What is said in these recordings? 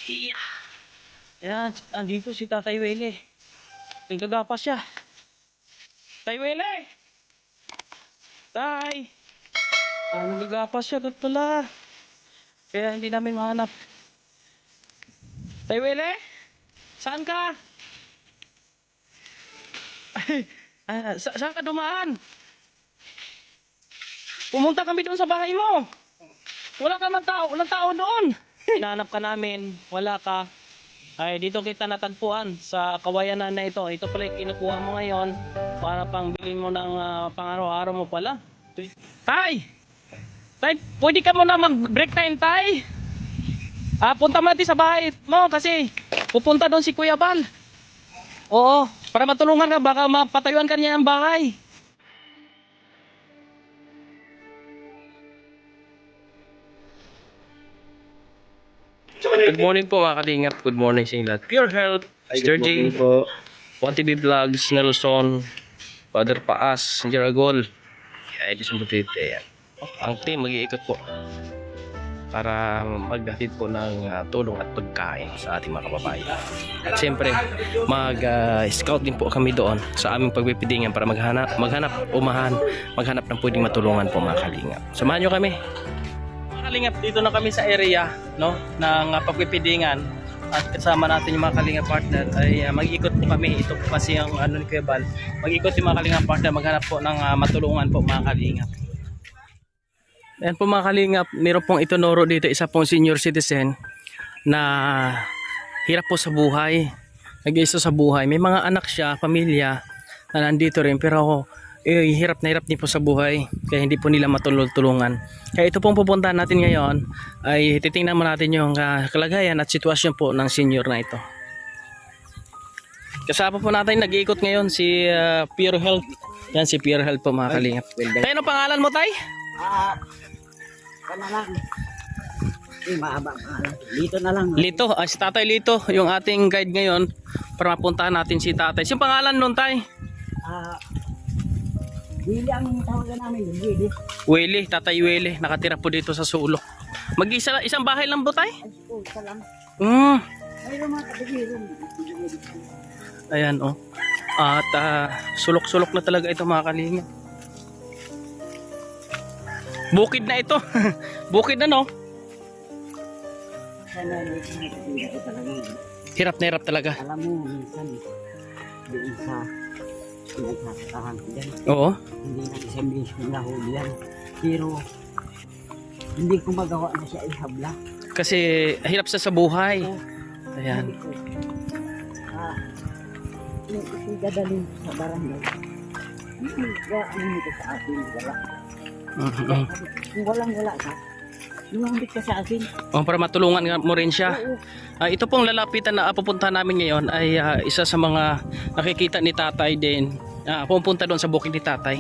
Iya. Ayan, andito si Tatay Wele. Nagagapas siya. Tay Wele! Tay! Nagagapas siya doon pala. Kaya hindi namin mahanap. Tay Wele? Saan ka? Saan ka dumaan? Pumunta kami doon sa bahay mo. Wala ka man tao, walang tao doon. Hinahanap ka namin, wala ka. Ay, dito kita natagpuan sa kawayanan na ito. Ito pala yung kinukuha mo ngayon para pang bilhin mo ng pang-araw-araw mo pala. Tay! Tay, pwede ka muna mag-break time, Tay? Punta mo natin sa bahay mo kasi pupunta doon si Kuya Bal. Oo, para matulungan ka, baka mapatayuan ka niya ng bahay. Good morning po mga kalingap. Good morning sa inyo lahat. Pure Health, Mr. J, 1TV Vlogs, Nelson, Father Paas, Jaragol, Edison Butite. Ang team mag-iikot po para maghatid po ng tulong at pagkain sa ating mga kababayan. At siyempre, mag-scout din po kami doon sa aming pagpipidingan para maghanap ng pwedeng matulungan po mga kalingap. Samahan nyo kami. Kalingap, dito na kami sa area no ng pagpipidingan at kasama natin yung mga kalingap partner ay mag-ikot po kami. Ito po kasi ang ano ni Kuya Bal, mag-ikot yung mga kalingap partner, maghanap po ng matulungan po mga kalingap. Ayan po mga kalingap, meron pong itunuro dito, isa pong senior citizen na hirap po sa buhay, nag-iisa sa buhay, may mga anak siya, pamilya na nandito rin pero hirap na hirap din po sa buhay kaya hindi po nila matulungan. Kaya ito pong pupuntahan natin ngayon ay titingnan mo natin yung kalagayan at sitwasyon po ng senior na ito. Kasama po natin nag-iikot ngayon si Pure Health. Yan si Pure Health po mga kalingap. Tayo, ano pangalan mo, Tay? Kana lang. Maaba. Lito na lang. Lito, si Tatay Lito yung ating guide ngayon para mapuntahan natin si Tatay. Yung pangalan nun, Tay? Willie ang tawagan namin, Willie. Wele, Tatay Wele, nakatira po dito sa Sulok. Mag-isa, isang bahay lang po, Tay? Isa lang. Mayroon mga kabigilin. Ayan, oh. At sulok-sulok na talaga ito mga kalingap. Bukid na ito. Bukid na, no? Sana hindi ko talaga. Hirap na hirap talaga. Alam mo, minsan, doon sa pinagkakatahan ko dyan. Oo. Hindi na isang beses kong nahuli yan. Pero, hindi ko magawa na siya ihabla. Kasi hirap sa buhay. Ayan. Yung isidadalhin sa barangay. Hindi ka, ano ko sa atin, wala. Kung wala ka, lumambit ka sa akin. Para matulungan mo rin siya. Ito pong lalapitan na pupunta namin ngayon ay isa sa mga nakikita ni Tatay din. Pupunta doon sa bukid ni Tatay.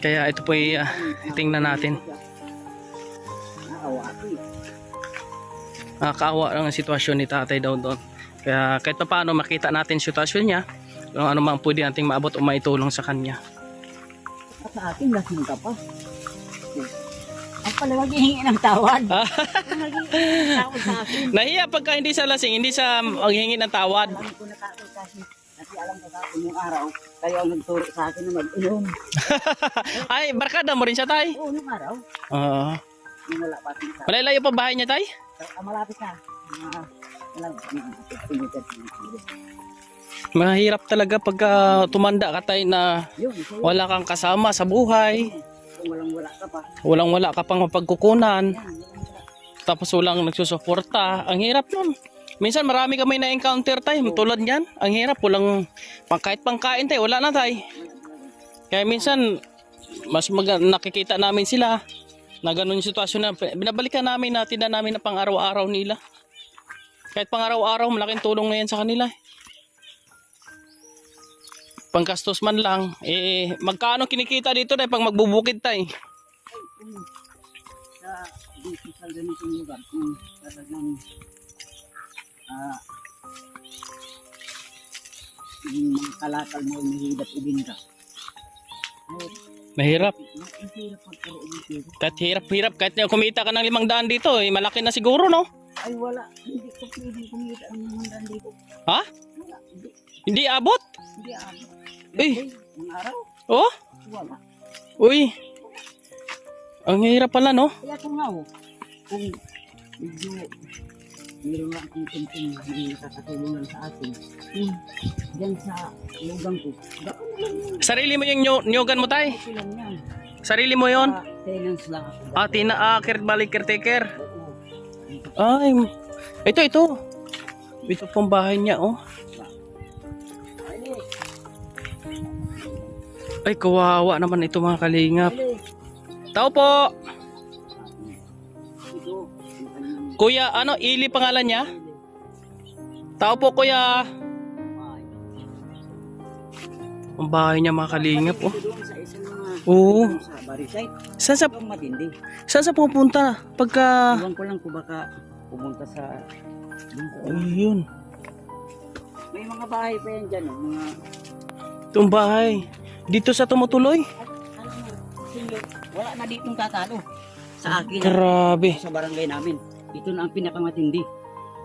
Kaya ito po ay tingnan natin. Kaawa lang ang sitwasyon ni Tatay daw doon. Kaya kahit pa paano makita natin sitwasyon niya, kung ano man pwede nating maabot o maitulong sa kanya. At sa akin, lasing ka pa. Ang pala maghihingi ng tawad. Maghihingi ng tawad sa akin. Nahiya pagka hindi sa lasing, hindi sa maghingi ng tawad. Alam ko na kasi alam ko sa yung araw, kayo ang nagturo sa akin na mag-inom. Ay, barkada mo rin siya, Tay? Oo, nung araw. Nung wala pa ating sa Malalayo pa bahay niya, Tay? malapit na. Mahirap talaga pagka tumanda ka, Tay, na wala kang kasama sa buhay. Walang-wala ka pa. Walang-wala ka pang mapagkukunan. Tapos walang nagsusuporta. Ang hirap nun. Minsan marami kami na-encounter, Tay. Tulad niyan. Ang hirap. Walang kahit pangkain, Tay. Wala na, Tay. Kaya minsan mas nakikita namin sila na ganun yung sitwasyon na binabalikan namin, natin na namin na pang araw-araw nila. Kahit pang araw-araw, malaking tulong na yan sa kanila. Panggastos man lang, magkano kinikita dito, Tay, pag magbubukid, Tay? Dito sa ganitong lugar, talagang yung mga kalakal mo mahirap ibinta. Mahirap. Mahirap pagkaroon dito. Kahit hirap-hirap, kahit kumita ka ng 500 dito, malaki na siguro, no? Ay wala, hindi ko pwedeng kumita ang mga dito. Ha? Wala, Hindi abot? hindi ako. Eh. Mga araw, Oh? wala. Uy. Ang hirap pala, no? Kaya kung nga, kung medyo meron lang akong kunting may nakakatulungan sa atin, dyan sa lugang ko, baka naman yun. Sarili mo yung nyogan mo, tay? Okay lang yan. Sarili mo yon? Tenants lang ako. Balik caretaker. Oo. Ay, ito. Ito pong bahay niya, oh. Ali, Ay, kawawa naman ito mga kalingap. ali. Tao po. Ito. Kuya, ano, Ili pangalan niya? Tao po, kuya. Ang bahay niya mga kalingap, oh. Doon sa isang mga Oo. sa Barisite. Saan sa, Ito ang matindi. saan sa pupunta? Pagka... Iwan ko lang kung baka pumunta sa... Ayun. May mga bahay pa yan dyan. Mga... Itong bahay. Dito sa tumutuloy? Alam mo, senior, wala na ditong tatalo. Sa akin. Grabe. Sa barangay namin. Ito na ang pinakamatindi.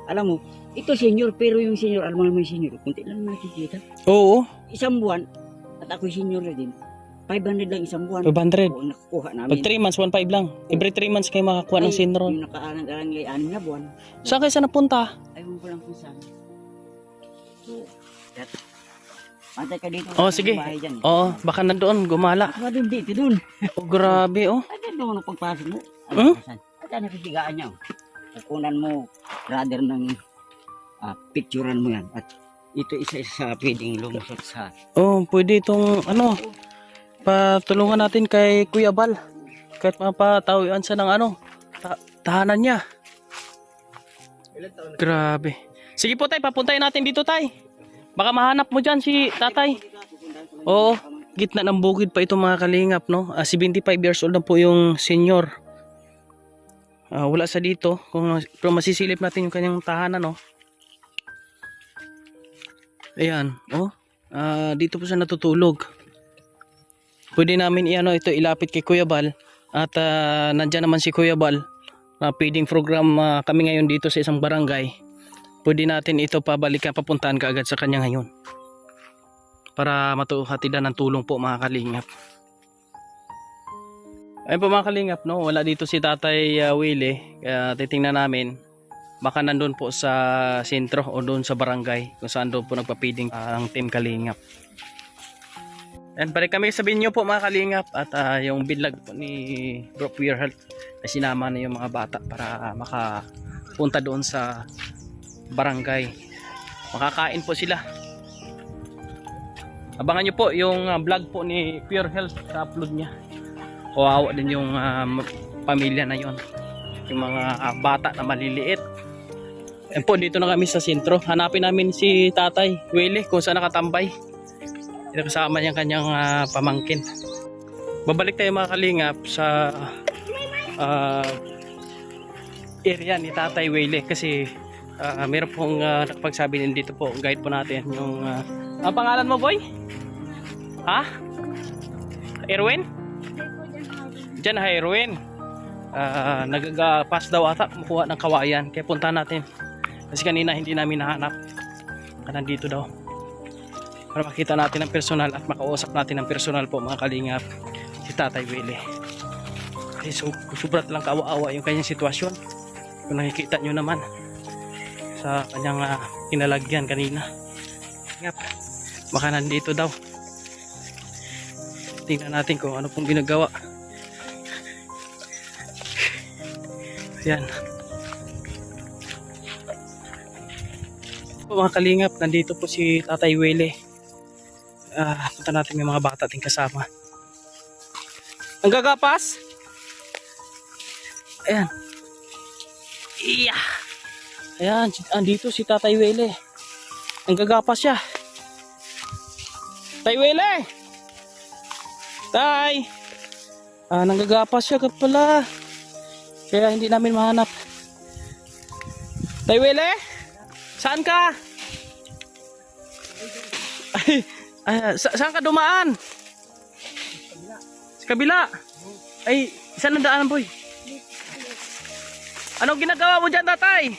Alam mo, ito senior, pero yung senior, alam mo naman yung senior, kunti lang nakikita. Oo. Isang buwan, at ako'y senior na din, 500 lang isang buwan. 500. Oo, nakukuha namin. Pag 3 months, 1.5 lang. Every 3 months kayo makakuha ng Ay, sinron. yung nakaarang-arang ngay 6 na buwan, Saan kayo sa napunta? ayaw ko lang kung saan. So, that, pantay ka dito. Oh, sa sige. bahay dyan. Oo, baka nandoon, gumala. Baka doon dito, doon. Oh, grabe, oh. At doon ang pagpasok mo. Hmm? At yan ang kasigaan niya. Kukunan mo, rather ng picturean mo yan. At ito isa-isa sa pwedeng lumusot sa... Oh, pwede itong, ano, patulungan natin kay Kuya Bal. Kahit mapatawian siya ng, ano, tahanan niya. Grabe. Sige po, tay, papuntayin natin dito, tay. Baka mahanap mo dyan si tatay. Oo, gitna ng bukid pa ito mga kalingap, no? 75 years old na po yung senior. Wala sa dito. Pero masisilip natin yung kanyang tahanan, no? Ayan, oh. Dito po siya natutulog. Pwede namin ito ilapit kay Kuya Bal. At nandyan naman si Kuya Bal. Feeding program kami ngayon dito sa isang barangay. Pwede natin ito pabalikan, papuntahan ka agad sa kanya ngayon. Para matuhatidan ng tulong po mga kalingap. Ayun po mga kalingap, no? Wala dito si Tatay Willie. Kaya titingnan namin. Baka nandun po sa sentro o doon sa barangay. Kung saan doon po nagpapiding ang team kalingap. And balik kami sa binyo po mga kalingap. At yung binlag po ni Bro Pure Health na sinama na yung mga bata para makapunta doon sa barangay. Makakain po sila. Abangan nyo po yung vlog po ni Pure Health sa upload niya. Kawawa din yung pamilya na yon, yung mga bata na maliliit. And po dito na kami sa sentro. Hanapin namin si Tatay Willie kung saan nakatambay. Ito kasama niyang kanyang pamangkin. Babalik tayo mga kalingap sa area ni Tatay Willie kasi meron pong nakapagsabi din dito po, guide po natin yung ang pangalan mo, boy? Ha? Erwin? Diyan ha, Erwin. Nagagapas daw ata kumukuha ng kawayan. Kaya punta natin. Kasi kanina hindi namin nahanap. Nandito daw. Para makita natin ang personal at makausap natin ang personal po mga kalingap. Si Tatay Willie. Kasi sobrat lang kawa-awa yung kanyang sitwasyon. Kung nakikita nyo naman sa kanyang kinalagyan kanina. Ngap, baka nandito daw. Tingnan natin kung ano pong ginagawa. Yan. Mga kalingap, nandito po si Tatay Willie. Punta natin, may mga bata ating kasama. Ang gagapas? Ayan. Iya. Ayan, andito si Tatay Willie. Ang gagapas siya. Tay Willie! Tay! Nanggagapas siya pala. Kaya hindi namin mahanap. Tay Willie? Saan ka? Saan ka dumaan? Sa kabila. Ay, saan ang daanan, boy? Anong ginagawa mo dyan, tatay?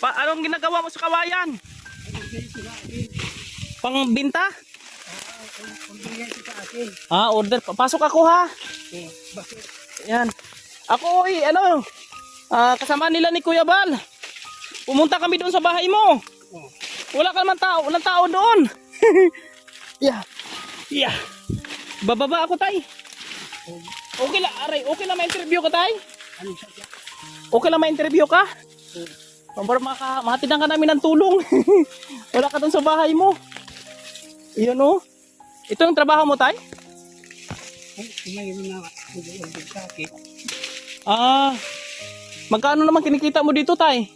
Anong ginagawa mo sa kawayan? Pangbinta? Order. Pasok ako ha. Yan. Ako kasama nila ni Kuya Bal. Pumunta kami doon sa bahay mo. Wala ka naman tao, walang tao doon. Yeah. Bababa ako, tay. Okay lang, okay lang ma-interview ka, tay? Okay lang ma-interview ka? Para mahatidan ka namin ng tulong. Wala ka doon sa bahay mo. Iyon o. Ito yung trabaho mo, tay? Magkano naman kinikita mo dito, tay?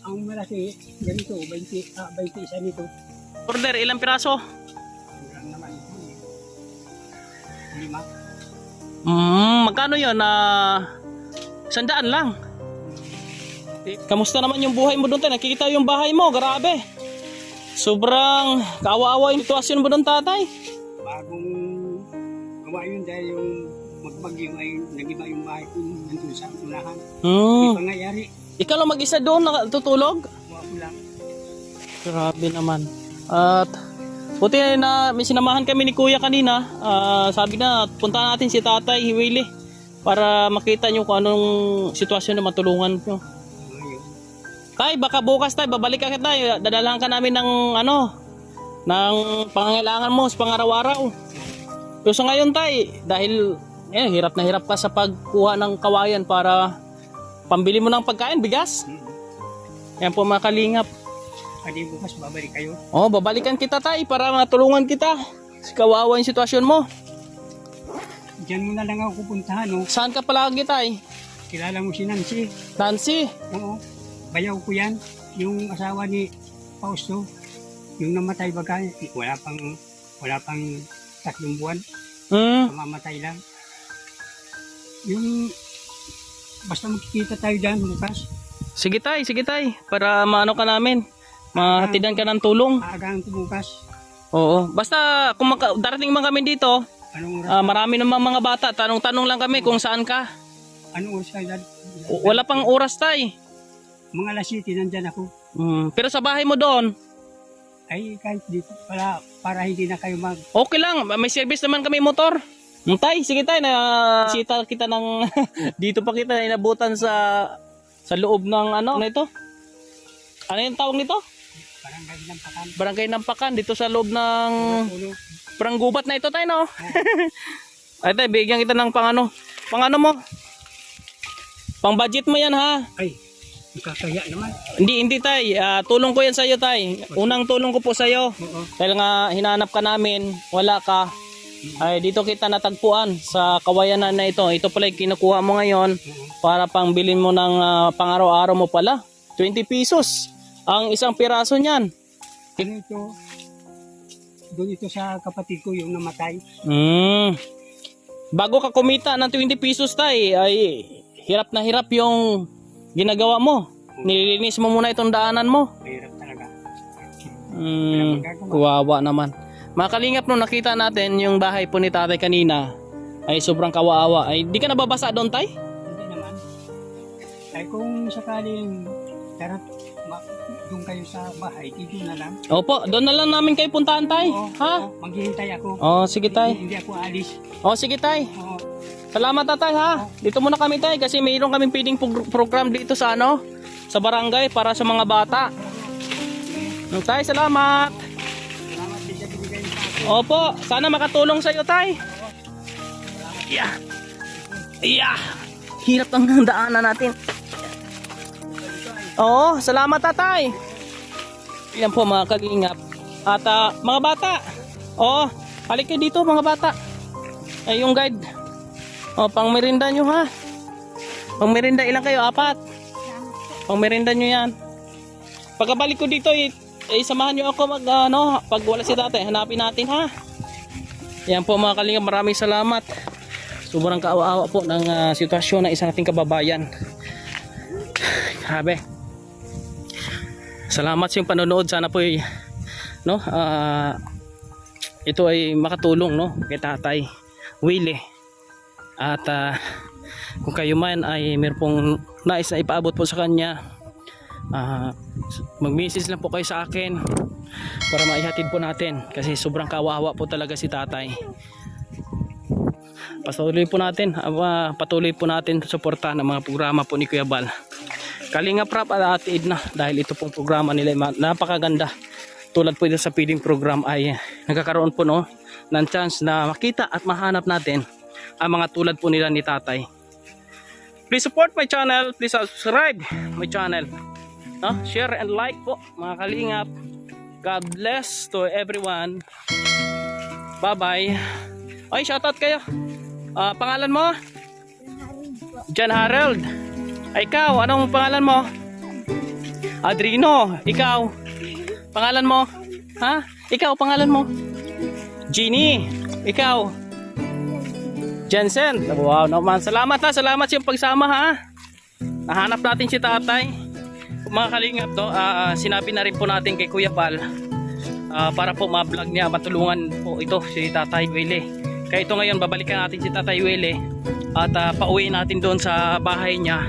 Ang malaki, ganito, 20 isa nito. Order, ilang piraso? Ang naman ito, 5. Magkano yun? 100 lang. Kamusta naman yung buhay mo doon, tay? Nakikita yung bahay mo, grabe. Sobrang kaawa-awa yung sitwasyon mo doon, tatay. Bagong gawa yun dahil yung magbagyo ay nag-iba yung bahay ko nandun sa unahan. Hindi pangyayari. Ikaw lang mag-isa doon natutulog? Ako lang. Grabe naman. At buti na may sinamahan kami ni Kuya kanina. Sabi na puntahan natin si Tatay Willie para makita nyo kung anong sitwasyon na matulungan nyo. Tay, baka bukas tay, babalik ka tayo. Dadalhan ka namin ng ng pangangailangan mo sa pangaraw-araw. Pero sa ngayon tay, dahil hirap na hirap ka sa pagkuha ng kawayan para pambili mo ng pagkain, bigas. Yan po mga kalingap. Pwede bukas babalik kayo. Babalikan kita tay para matulungan kita. Kawawa yung sitwasyon mo. Diyan mo na lang ako pupuntahan. Saan ka palagi tay? Kilala mo si Nancy? Nancy? Oo. Bayaw ko yan. Yung asawa ni Fausto. Yung namatay baga. Wala pang 3 buwan. Mamatay lang. Yung basta magkikita tayo dyan bukas. Sige tay. Para maano ka namin. Mahatidan ka ng tulong. Maagaan ko bukas. Oo. Basta kung darating man kami dito, marami namang mga bata. Tanong-tanong lang kami kung saan ka. Anong oras kayo dyan? Wala pang oras tay. Mga alas 7 nandyan ako. Pero sa bahay mo doon? Ay kahit dito para hindi na kayo Okay lang. May service naman kami motor. Tay, sige tay, sita kita ng dito pa kita inabutan sa loob ng ano ito? Ano yung tawag nito? Barangay Nampakan. Barangay Nampakan dito sa loob ng Pranggubat na ito tay no. Ay tay, bigyan kita ng pang ano mo? Pang budget mo yan ha. Ay, ikakaya naman. Hindi tay, tulong ko yan sa iyo tay. Unang tulong ko po sa iyo. Dahil nga hinanap ka namin, wala ka. Ay dito kita natagpuan sa kawayanan na ito. Ito pala yung kinukuha mo ngayon para pangbilin mo ng pang-araw-araw mo pala. 20 pesos ang isang piraso niyan. Doon ito sa kapatid ko yung namatay. Bago ka kumita ng 20 pesos tay, ay hirap na hirap yung ginagawa mo. Nililinis mo muna itong daanan mo. Hirap talaga. Kawawa naman. Mga kalingap, nung nakita natin yung bahay po ni tatay kanina ay sobrang kawawa. Ay di ka nababasa doon tay? Hindi naman. Ay kung sakaling doon kayo sa bahay, dito na lang. Opo, doon na lang namin kayo puntahan tay. Ha? Maghihintay ako. Sige tay. Hindi ako alis. Sige tay. Oo. Salamat tatay ha. Dito muna kami tay kasi mayroon kaming feeding program dito sa sa barangay para sa mga bata. Tay, salamat. Salamat din sa binigay sa akin. Opo, sana makatulong sa iyo tay. Hirap ang daanan natin. Salamat tatay. Yan po mga kalingap. At mga bata. Halik kayo dito mga bata. Ay yung guide. Pang merinda nyo ha. Pang merinda ilang kayo? 4. Pang merinda nyo yan. Pagkabalik ko dito samahan nyo ako pag wala si tatay, hanapin natin ha. Yan po mga kalingap, maraming salamat. Sobrang kaawa-awa po ng sitwasyon ng isang ating kababayan. Grabe. Salamat sa iyong panonood. Sana po ito ay makatulong kay Tatay Willie. At kung kayo man ay meron pong nais na ipaabot po sa kanya, mag-message lang po kayo sa akin para maihatid po natin, kasi sobrang kawawa po talaga si tatay. Patuloy po natin suportahan ang mga programa po ni Kuya Bal, Kalinga Prab at Ate Edna, dahil ito pong programa nila napakaganda. Tulad po ito sa feeding program ay nagkakaroon po ng chance na makita at mahanap natin ang mga tulad po nila ni tatay. Please support my channel, please subscribe my channel, share and like po mga kalingap. God bless to everyone. Bye bye. Ay, shoutout kayo. Pangalan mo? John Harold. Ay, ikaw, anong pangalan mo? Adrino. Ikaw, pangalan mo? Ha? Ikaw, pangalan mo? Jeannie. Ikaw? Jensen. Wow naman. Salamat ha. Salamat sa iyong pagsama ha. Nahanap natin si tatay. Mga kalingap sinabi na rin po natin kay Kuya Bal para po ma-vlog niya, matulungan po ito si Tatay Willie. Kaya ito ngayon babalikan natin si Tatay Willie at pauwi natin doon sa bahay niya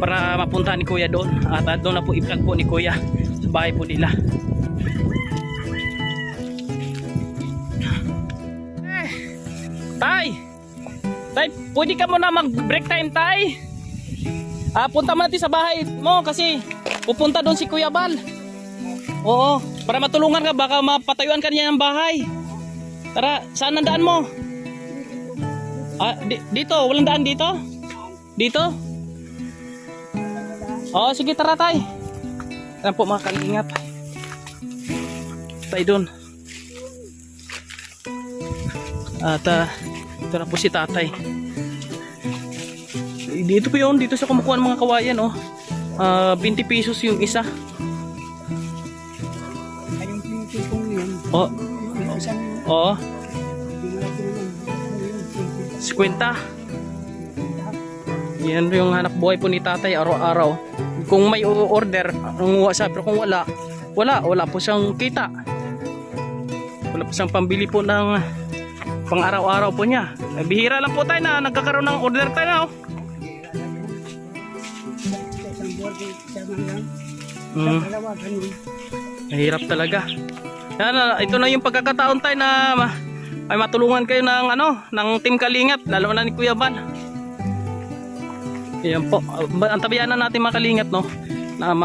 para mapunta ni Kuya doon at doon na po i-vlog po ni Kuya sa bahay po nila. Tay, pwede ka muna mag-break time, Tay. Punta mo natin sa bahay mo kasi pupunta doon si Kuya Bal. Oo, para matulungan ka, baka mapatayuan ka niya ng bahay. Tara, saan ang daan mo? Dito, walang daan dito? Dito? Oo, sige, tara tay. Tara po mga kalingap. Tay doon. At ito na po si tatay. Dito po yun, dito sa kumukuha ng mga kawayan 20 pesos yung isa. Ayong pinipong yun. Oo. 50. Yan yung hanap buhay po ni tatay araw-araw. Kung may order, sabi, kung wala po siyang kita. Wala po siyang pambili po ng pang araw-araw po niya. Bihira lang po tayo na nagkakaroon ng order tayo na. Mahirap talaga. Yan, ito na yung pagkakataon tayo na ay matulungan kayo ng ng Team Kalingap, lalo na ni Kuya Bal. Yan po. Antabayan na natin mga Kalingap na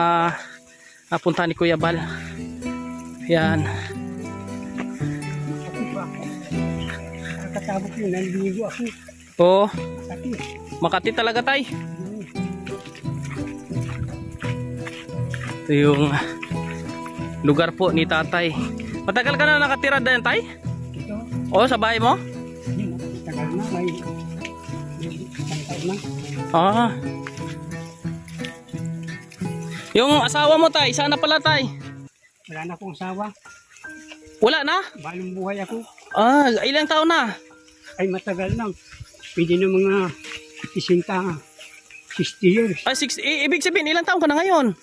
mapunta ni Kuya Bal. Yan. Katabok yun, naliligo ako. Oo. Makati talaga tay. Ito yung lugar po ni tatay. Matagal ka na nakatira dyan tay? Ito? Oo, sa bahay mo? Hindi, matagal na. May isang taon na. Yung asawa mo tay, sana pala tay? Wala na akong asawa. Wala na? Balong buhay ako. Ilang taon na? Ay matagal na. Pwede na mga 60 years. Ibig sabihin, ilang taon ka na ngayon?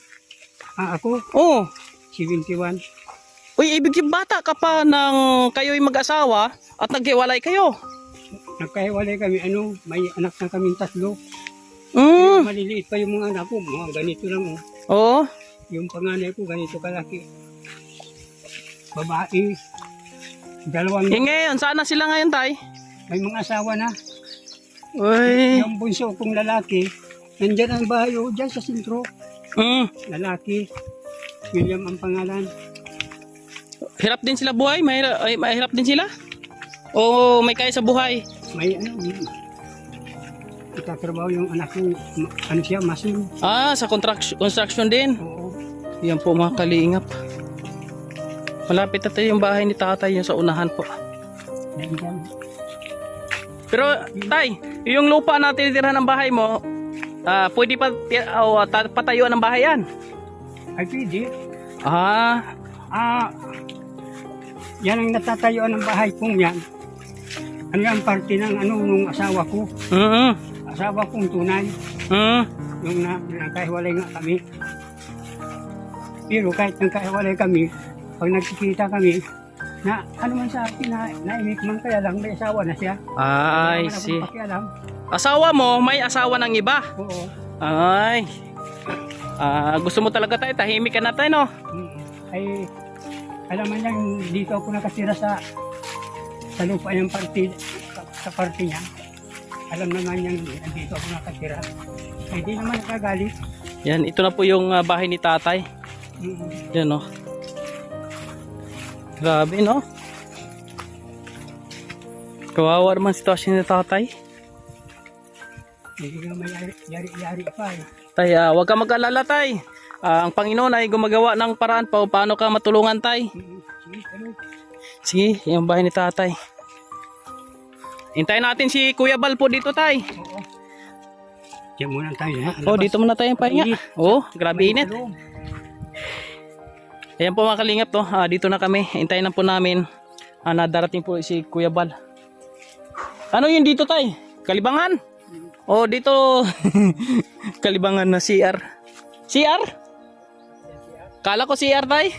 Ako? Oo. 71. Uy, ibig sabihin bata ka pa nang kayo'y mag-asawa at naghiwalay kayo. Nagkahiwalay kami, may anak na kaming 3. Maliliit pa yung mga anak ko, mga ganito lang. Oo. Yung panganay ko, ganito kalaki. Babae. 2. Ngayon, saan na sila ngayon tay? May mga asawa na. Uy. Yung bunso kong lalaki, nandyan ang bahay dyan sa sentro. Lalaki. William ang pangalan. Hirap din sila buhay? Mahirap din sila? O may kaya sa buhay? May itatrabaho yung anak ko, siya, masin. Sa construction din? Oo. Yan po mga kalingap. Malapit na tayo yung bahay ni tatay, yung sa unahan po. Nandyan. Pero tay, yung lupa na tinitirhan ng bahay mo, pwede pa patayuan ng bahay yan? Ay, pwede. Yan ang natatayuan ng bahay kong yan. Ano yung parte ng nung asawa ko. Asawa kong tunay. Yung nakahiwalay nga kami. Pero kahit nakahiwalay kami, pag nagkikita kami, na man sa akin na naimik man kaya lang may asawa na siya. I Wala see. akong pakialam. Asawa mo, may asawa ng iba. Oo. Ay. Gusto mo talaga tayo, tahimik ka na tayo, no? Ay, alam mo yan, dito ako nakatira sa lupa ng party, sa party niya. Alam naman yan, dito ako nakatira. Ay, di naman nakagalit. Yan, ito na po yung bahay ni tatay. Yan, no? Grabe, no? Kawawa naman sitwasyon ni tatay. Hindi ka may yari pa eh. Tay, huwag ka mag-alala, tay. Ang Panginoon ay gumagawa ng paraan pa paano ka matulungan, tay. Sige, ano? Sige, yung bahay ni tatay. Hintayin natin si Kuya Bal po dito, tay. Oo. Diyan muna tayo ha. Oh, dito muna tayo pahinga. Oh, grabe init. Ayan po mga kalingap to. Dito na kami. Hintayin na po namin na darating po si Kuya Bal. Ano yun dito, tay? Kalibangan? Oh, dito Kalibangan na CR. CR? Kala ko CR, tay.